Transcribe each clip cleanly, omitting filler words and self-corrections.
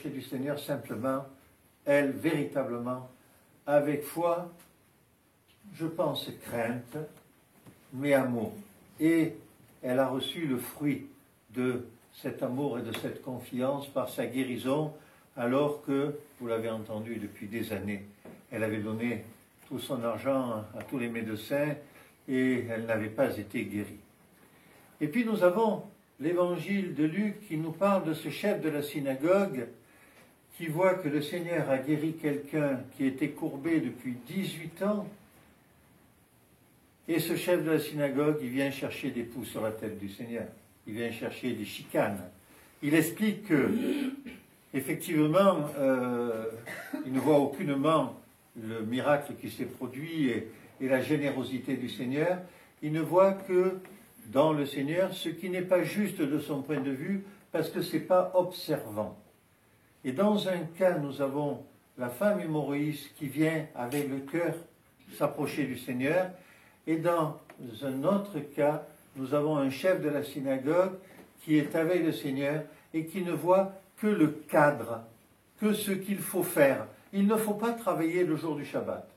du Seigneur simplement, elle, véritablement, avec foi, je pense crainte, mais amour. Et elle a reçu le fruit de cet amour et de cette confiance par sa guérison, alors que, vous l'avez entendu depuis des années, elle avait donné tout son argent à tous les médecins et elle n'avait pas été guérie. Et puis nous avons l'évangile de Luc qui nous parle de ce chef de la synagogue qui voit que le Seigneur a guéri quelqu'un qui était courbé depuis 18 ans. Et ce chef de la synagogue, il vient chercher des poux sur la tête du Seigneur. Il vient chercher des chicanes. Il explique que, effectivement, il ne voit aucunement le miracle qui s'est produit et la générosité du Seigneur. Il ne voit que dans le Seigneur ce qui n'est pas juste de son point de vue, parce que ce n'est pas observant. Et dans un cas, nous avons la femme hémorroïde qui vient avec le cœur s'approcher du Seigneur. Et dans un autre cas, nous avons un chef de la synagogue qui est avec le Seigneur et qui ne voit que le cadre, que ce qu'il faut faire. Il ne faut pas travailler le jour du Shabbat.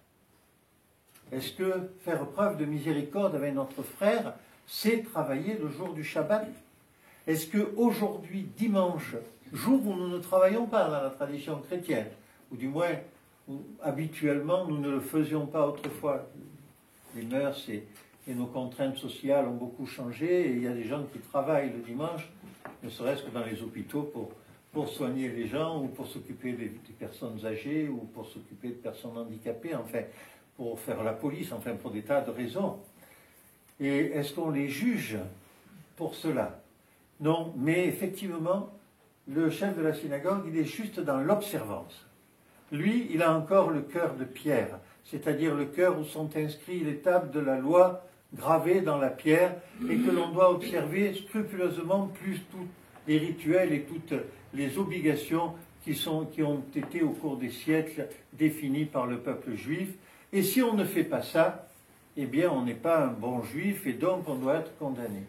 Est-ce que faire preuve de miséricorde avec notre frère, c'est travailler le jour du Shabbat? Est-ce qu'aujourd'hui, dimanche, jour où nous ne travaillons pas dans la tradition chrétienne, ou du moins où, habituellement nous ne le faisions pas autrefois, les mœurs et nos contraintes sociales ont beaucoup changé et il y a des gens qui travaillent le dimanche, ne serait-ce que dans les hôpitaux pour soigner les gens ou pour s'occuper des personnes âgées ou pour s'occuper de personnes handicapées, enfin, pour faire la police, enfin, pour des tas de raisons. Et est-ce qu'on les juge pour cela? Non, mais effectivement, le chef de la synagogue, il est juste dans l'observance. Lui, il a encore le cœur de pierre, c'est-à-dire le cœur où sont inscrits les tables de la loi gravées dans la pierre et que l'on doit observer scrupuleusement, plus tous les rituels et toutes les obligations qui ont été au cours des siècles définies par le peuple juif. Et si on ne fait pas ça, eh bien on n'est pas un bon juif et donc on doit être condamné.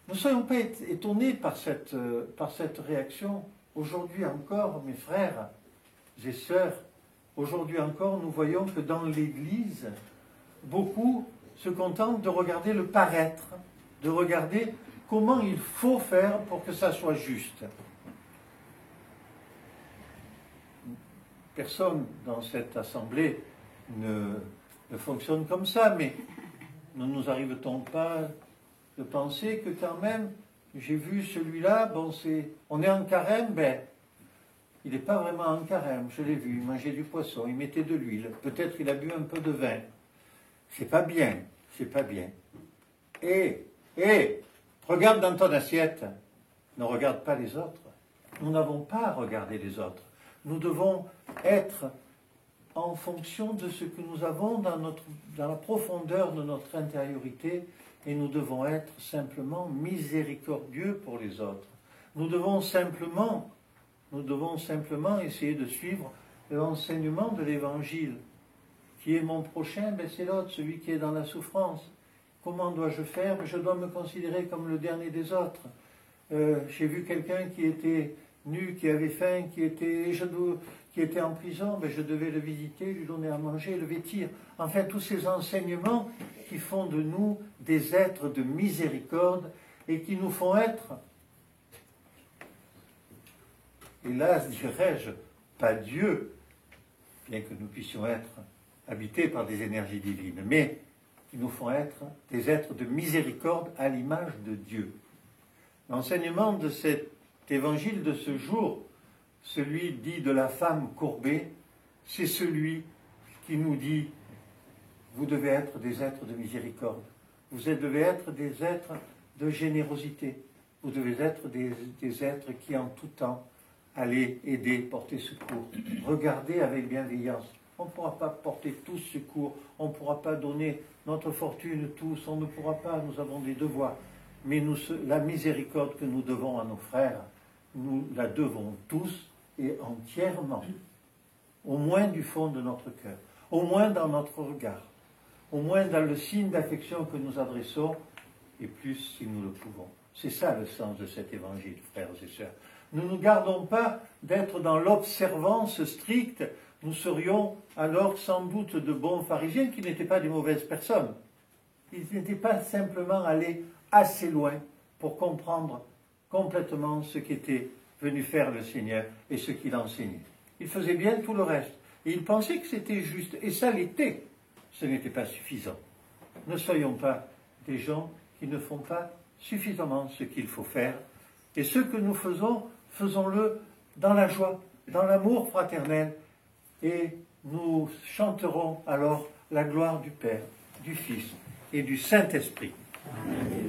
Ne soyons pas étonnés par cette réaction. Aujourd'hui encore, mes frères et sœurs, aujourd'hui encore, nous voyons que dans l'Église, beaucoup se contentent de regarder le paraître, de regarder comment il faut faire pour que ça soit juste. Personne dans cette assemblée ne fonctionne comme ça, mais ne nous arrive-t-on pas de penser que quand même, j'ai vu celui-là, on est en carême, il n'est pas vraiment en carême, je l'ai vu, il mangeait du poisson, il mettait de l'huile, peut-être il a bu un peu de vin. C'est pas bien, c'est pas bien. Et, regarde dans ton assiette, ne regarde pas les autres. Nous n'avons pas à regarder les autres. Nous devons être en fonction de ce que nous avons dans la profondeur de notre intériorité, et nous devons être simplement miséricordieux pour les autres. Nous devons simplement essayer de suivre l'enseignement de l'Évangile. Qui est mon prochain? C'est l'autre, celui qui est dans la souffrance. Comment dois-je faire? Je dois me considérer comme le dernier des autres. J'ai vu quelqu'un qui était nu, qui avait faim, qui était en prison, je devais le visiter, lui donner à manger, le vêtir. Enfin, tous ces enseignements qui font de nous des êtres de miséricorde et qui nous font être, hélas, dirais-je, pas Dieu, bien que nous puissions être habités par des énergies divines, mais qui nous font être des êtres de miséricorde à l'image de Dieu. L'enseignement de cet évangile de ce jour, celui dit de la femme courbée, c'est celui qui nous dit vous devez être des êtres de miséricorde, vous devez être des êtres de générosité, vous devez être des êtres qui en tout temps allez aider, porter secours. Regardez avec bienveillance. On ne pourra pas porter tous secours, on ne pourra pas donner notre fortune tous, on ne pourra pas, nous avons des devoirs. Mais la miséricorde que nous devons à nos frères, nous la devons tous et entièrement, au moins du fond de notre cœur, au moins dans notre regard, au moins dans le signe d'affection que nous adressons, et plus si nous le pouvons. C'est ça le sens de cet évangile, frères et sœurs. nous ne nous gardons pas d'être dans l'observance stricte, nous serions alors sans doute de bons pharisiens qui n'étaient pas des mauvaises personnes. Ils n'étaient pas simplement allés assez loin pour comprendre complètement ce qu'était venu faire le Seigneur et ce qu'il enseignait. Ils faisaient bien tout le reste. Et ils pensaient que c'était juste. Et ça l'était. Ce n'était pas suffisant. Ne soyons pas des gens qui ne font pas suffisamment ce qu'il faut faire. Et ce que nous faisons, faisons-le dans la joie, dans l'amour fraternel. Et nous chanterons alors la gloire du Père, du Fils et du Saint-Esprit. Amen.